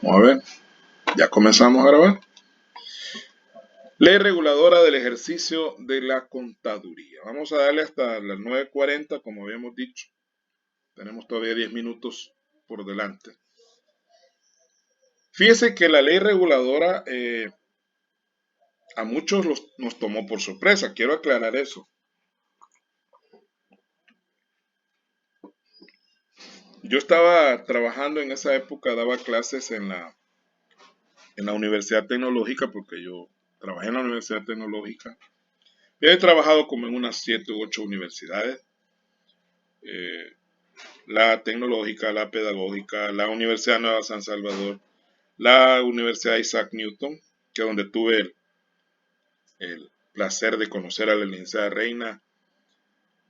Vamos a ver, ya comenzamos a grabar. Ley reguladora del ejercicio de la contaduría. Vamos a darle hasta las 9:40, como habíamos dicho. Tenemos todavía 10 minutos por delante. Fíjese que la ley reguladora a muchos nos tomó por sorpresa. Quiero aclarar eso. Yo estaba trabajando en esa época, daba clases en la Universidad Tecnológica, porque yo trabajé en la Universidad Tecnológica. He trabajado como en unas 7 u 8 universidades. La Tecnológica, la Pedagógica, la Universidad Nueva San Salvador, la Universidad Isaac Newton, que es donde tuve el placer de conocer a la licenciada Reina,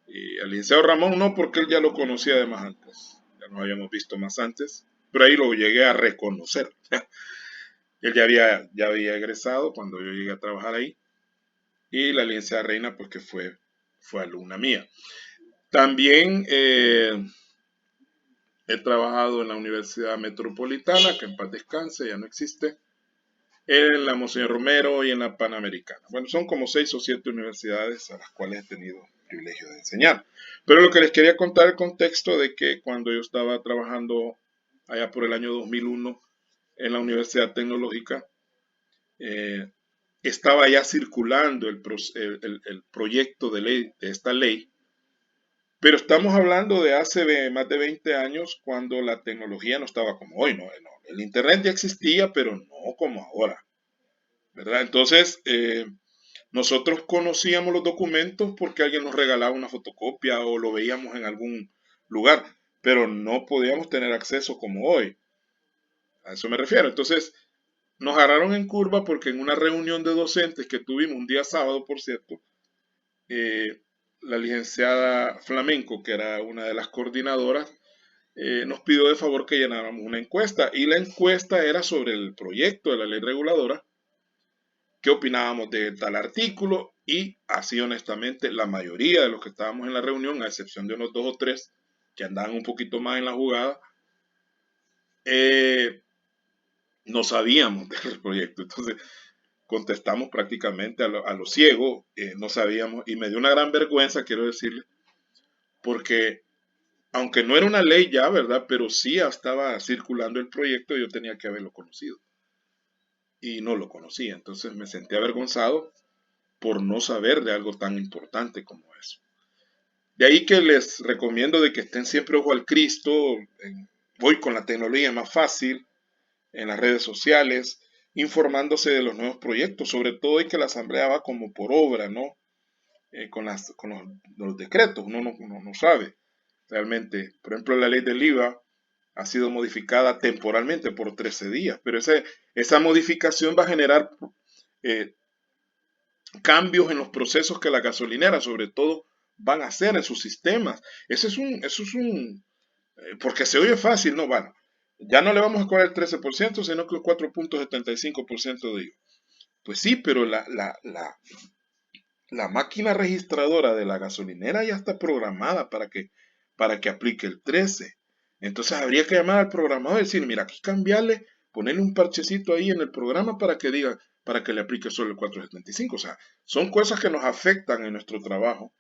y al licenciado Ramón no, porque él ya lo conocía además antes, ya nos habíamos visto más antes, pero ahí lo llegué a reconocer. Él ya había egresado cuando yo llegué a trabajar ahí, y la licenciada Reina pues que fue alumna mía. También he trabajado en la Universidad Metropolitana, que en paz descanse, ya no existe, en la Monseñor Romero y en la Panamericana. Bueno, son como 6 o 7 universidades a las cuales he tenido el privilegio de enseñar. Pero lo que les quería contar el contexto de que cuando yo estaba trabajando allá por el año 2001 en la Universidad Tecnológica, estaba ya circulando el proyecto de ley, de esta ley, pero estamos hablando de hace más de 20 años cuando la tecnología no estaba como hoy, ¿no? El Internet ya existía, pero no como ahora, ¿verdad? Entonces, nosotros conocíamos los documentos porque alguien nos regalaba una fotocopia o lo veíamos en algún lugar, pero no podíamos tener acceso como hoy. A eso me refiero. Entonces, nos agarraron en curva porque en una reunión de docentes que tuvimos un día sábado, por cierto, eh, la licenciada Flamenco, que era una de las coordinadoras, nos pidió de favor que llenáramos una encuesta y la encuesta era sobre el proyecto de la ley reguladora, qué opinábamos de tal artículo y así honestamente la mayoría de los que estábamos en la reunión, a excepción de unos 2 o 3 que andaban un poquito más en la jugada, no sabíamos del proyecto. Entonces contestamos prácticamente a lo ciego, no sabíamos y me dio una gran vergüenza, quiero decirle, porque aunque no era una ley ya, ¿verdad? Pero sí estaba circulando el proyecto y yo tenía que haberlo conocido. Y no lo conocía. Entonces me sentí avergonzado por no saber de algo tan importante como eso. De ahí que les recomiendo de que estén siempre ojo al Cristo. Hoy con la tecnología es más fácil, en las redes sociales, informándose de los nuevos proyectos, sobre todo y que la asamblea va como por obra, ¿no? Con los decretos, uno no sabe realmente. Por ejemplo, la ley del IVA ha sido modificada temporalmente por 13 días, pero esa modificación va a generar eh, cambios en los procesos que la gasolinera, sobre todo, van a hacer en sus sistemas. Porque se oye fácil, ¿no? Bueno, ya no le vamos a cobrar el 13%, sino que el 4.75% de IVA. Pues sí, pero la máquina registradora de la gasolinera ya está programada para que aplique el 13. Entonces habría que llamar al programador y decir, mira, aquí cambiarle, ponerle un parchecito ahí en el programa para que diga, para que le aplique solo el 4.75. O sea, son cosas que nos afectan en nuestro trabajo.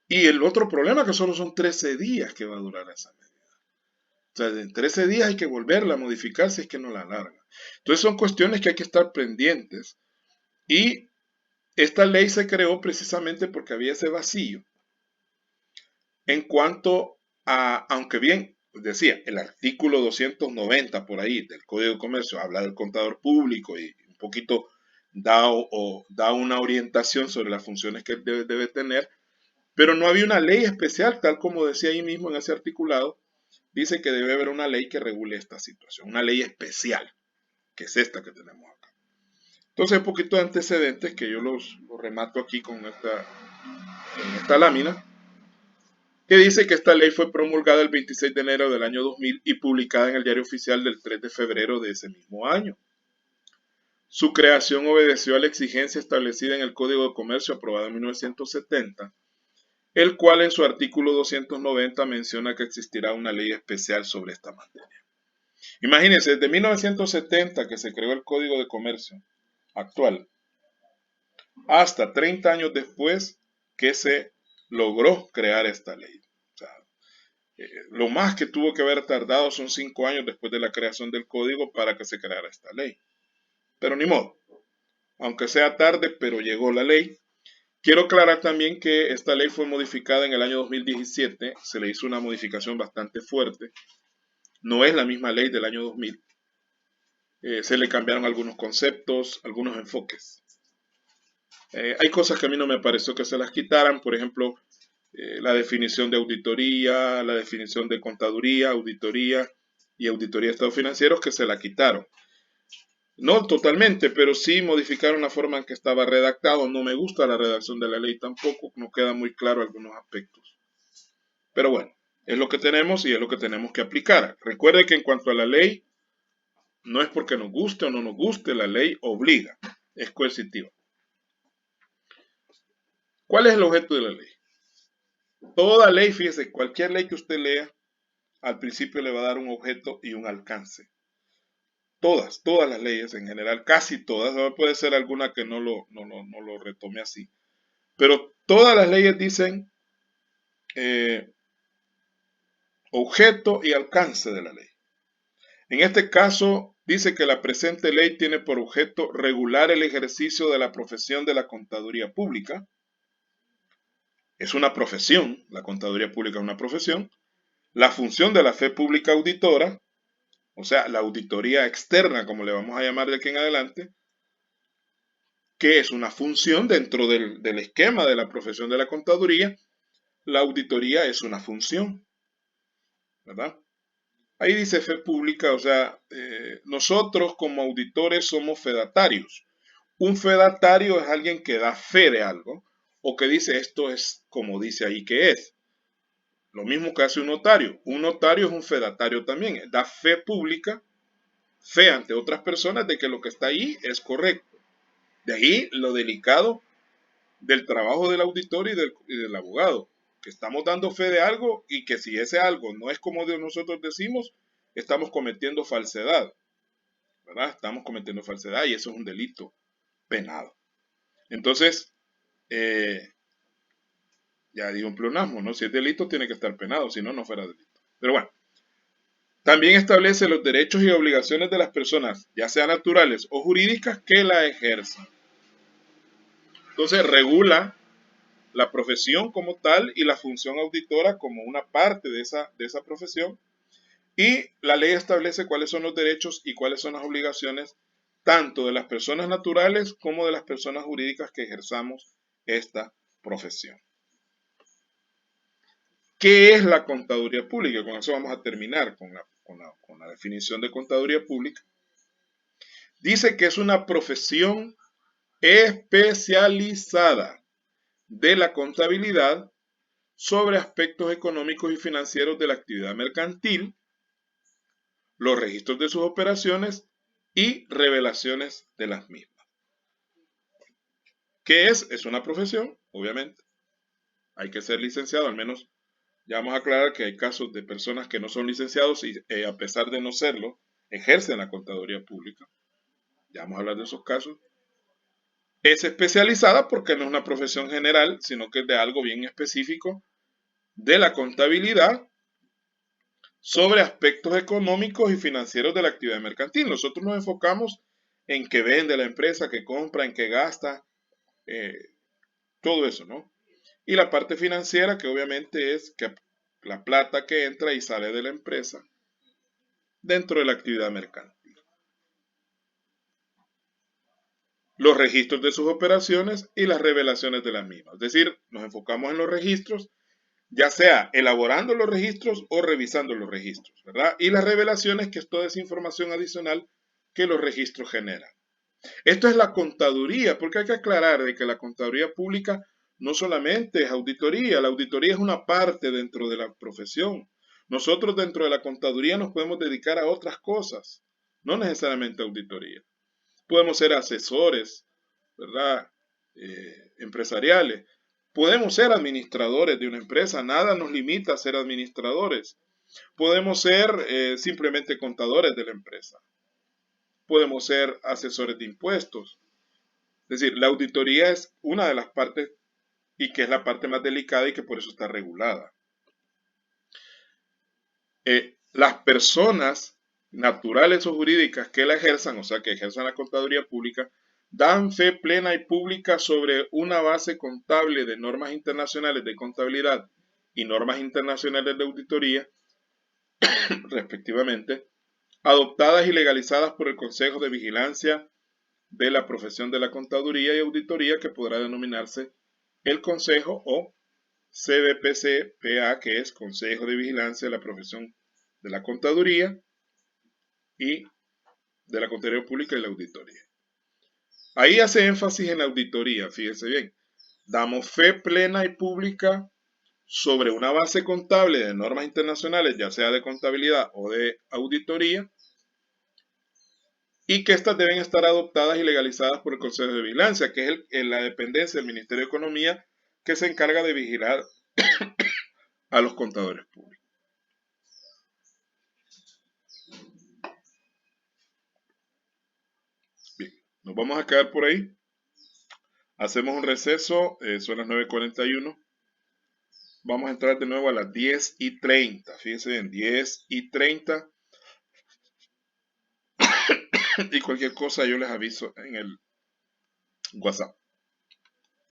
Y el otro problema que solo son 13 días que va a durar esa medida. O sea, en 13 días hay que volverla a modificar si es que no la alarga. Entonces son cuestiones que hay que estar pendientes. Y esta ley se creó precisamente porque había ese vacío en cuanto a, aunque bien decía, el artículo 290 por ahí del Código de Comercio habla del contador público y un poquito da una orientación sobre las funciones que él debe tener, pero no había una ley especial, tal como decía ahí mismo en ese articulado, dice que debe haber una ley que regule esta situación, una ley especial, que es esta que tenemos acá. Entonces, un poquito de antecedentes que yo los remato aquí en esta lámina, que dice que esta ley fue promulgada el 26 de enero del año 2000 y publicada en el Diario Oficial del 3 de febrero de ese mismo año. Su creación obedeció a la exigencia establecida en el Código de Comercio aprobado en 1970, el cual en su artículo 290 menciona que existirá una ley especial sobre esta materia. Imagínense, desde 1970 que se creó el Código de Comercio actual, hasta 30 años después que se logró crear esta ley. O sea, lo más que tuvo que haber tardado son 5 años después de la creación del código para que se creara esta ley. Pero ni modo, aunque sea tarde, pero llegó la ley. Quiero aclarar también que esta ley fue modificada en el año 2017, se le hizo una modificación bastante fuerte, no es la misma ley del año 2000, se le cambiaron algunos conceptos, algunos enfoques. Hay cosas que a mí no me pareció que se las quitaran, por ejemplo, la definición de auditoría, la definición de contaduría, auditoría y auditoría de estados financieros que se la quitaron. No totalmente, pero sí modificaron la forma en que estaba redactado. No me gusta la redacción de la ley tampoco, no queda muy claro algunos aspectos. Pero bueno, es lo que tenemos y es lo que tenemos que aplicar. Recuerde que en cuanto a la ley, no es porque nos guste o no nos guste, la ley obliga, es coercitiva. ¿Cuál es el objeto de la ley? Toda ley, fíjese, cualquier ley que usted lea, al principio le va a dar un objeto y un alcance. Todas las leyes en general, casi todas, puede ser alguna que no lo retome así, pero todas las leyes dicen objeto y alcance de la ley. En este caso, dice que la presente ley tiene por objeto regular el ejercicio de la profesión de la contaduría pública. Es una profesión, la contaduría pública es una profesión. La función de la fe pública auditora, o sea, la auditoría externa, como le vamos a llamar de aquí en adelante, que es una función dentro del esquema de la profesión de la contaduría. La auditoría es una función, ¿verdad? Ahí dice fe pública, o sea, nosotros como auditores somos fedatarios. Un fedatario es alguien que da fe de algo o que dice esto es como dice ahí que es. Lo mismo que hace un notario. Un notario es un fedatario también. Da fe pública, fe ante otras personas de que lo que está ahí es correcto. De ahí lo delicado del trabajo del auditor y del abogado, que estamos dando fe de algo y que si ese algo no es como nosotros decimos, estamos cometiendo falsedad, ¿verdad? Estamos cometiendo falsedad y eso es un delito penado. Entonces, ya digo un pleonasmo, ¿no? Si es delito tiene que estar penado, si no, no fuera delito. Pero bueno, también establece los derechos y obligaciones de las personas, ya sean naturales o jurídicas, que la ejerzan. Entonces, regula la profesión como tal y la función auditora como una parte de esa profesión. Y la ley establece cuáles son los derechos y cuáles son las obligaciones tanto de las personas naturales como de las personas jurídicas que ejerzamos esta profesión. ¿Qué es la contaduría pública? Con eso vamos a terminar con la definición de contaduría pública. Dice que es una profesión especializada de la contabilidad sobre aspectos económicos y financieros de la actividad mercantil, los registros de sus operaciones y revelaciones de las mismas. ¿Qué es? Es una profesión, obviamente. Hay que ser licenciado, al menos ya vamos a aclarar que hay casos de personas que no son licenciados y a pesar de no serlo, ejercen la contaduría pública. Ya vamos a hablar de esos casos. Es especializada porque no es una profesión general, sino que es de algo bien específico de la contabilidad sobre aspectos económicos y financieros de la actividad mercantil. Nosotros nos enfocamos en qué vende la empresa, qué compra, en qué gasta, todo eso, ¿no? Y la parte financiera, que obviamente es que la plata que entra y sale de la empresa dentro de la actividad mercantil. Los registros de sus operaciones y las revelaciones de las mismas. Es decir, nos enfocamos en los registros, ya sea elaborando los registros o revisando los registros, ¿verdad? Y las revelaciones, que es toda esa información adicional que los registros generan. Esto es la contaduría, porque hay que aclarar de que la contaduría pública no solamente es auditoría, la auditoría es una parte dentro de la profesión. Nosotros dentro de la contaduría nos podemos dedicar a otras cosas, no necesariamente auditoría. Podemos ser asesores, ¿verdad? Empresariales. Podemos ser administradores de una empresa, nada nos limita a ser administradores. Podemos ser simplemente contadores de la empresa. Podemos ser asesores de impuestos. Es decir, la auditoría es una de las partes y que es la parte más delicada y que por eso está regulada. Las personas naturales o jurídicas que la ejerzan, o sea, que ejerzan la contaduría pública, dan fe plena y pública sobre una base contable de normas internacionales de contabilidad y normas internacionales de auditoría, respectivamente, adoptadas y legalizadas por el Consejo de Vigilancia de la Profesión de la Contaduría y Auditoría, que podrá denominarse el Consejo o CBPC-PA, que es Consejo de Vigilancia de la Profesión de la Contaduría y de la Contaduría Pública y la Auditoría. Ahí hace énfasis en la auditoría, fíjese bien. Damos fe plena y pública sobre una base contable de normas internacionales, ya sea de contabilidad o de auditoría, y que estas deben estar adoptadas y legalizadas por el Consejo de Vigilancia, que es la dependencia del Ministerio de Economía que se encarga de vigilar a los contadores públicos. Bien, nos vamos a quedar por ahí. Hacemos un receso, son las 9:41. Vamos a entrar de nuevo a las 10:30. Fíjense bien, 10:30. Y cualquier cosa yo les aviso en el WhatsApp.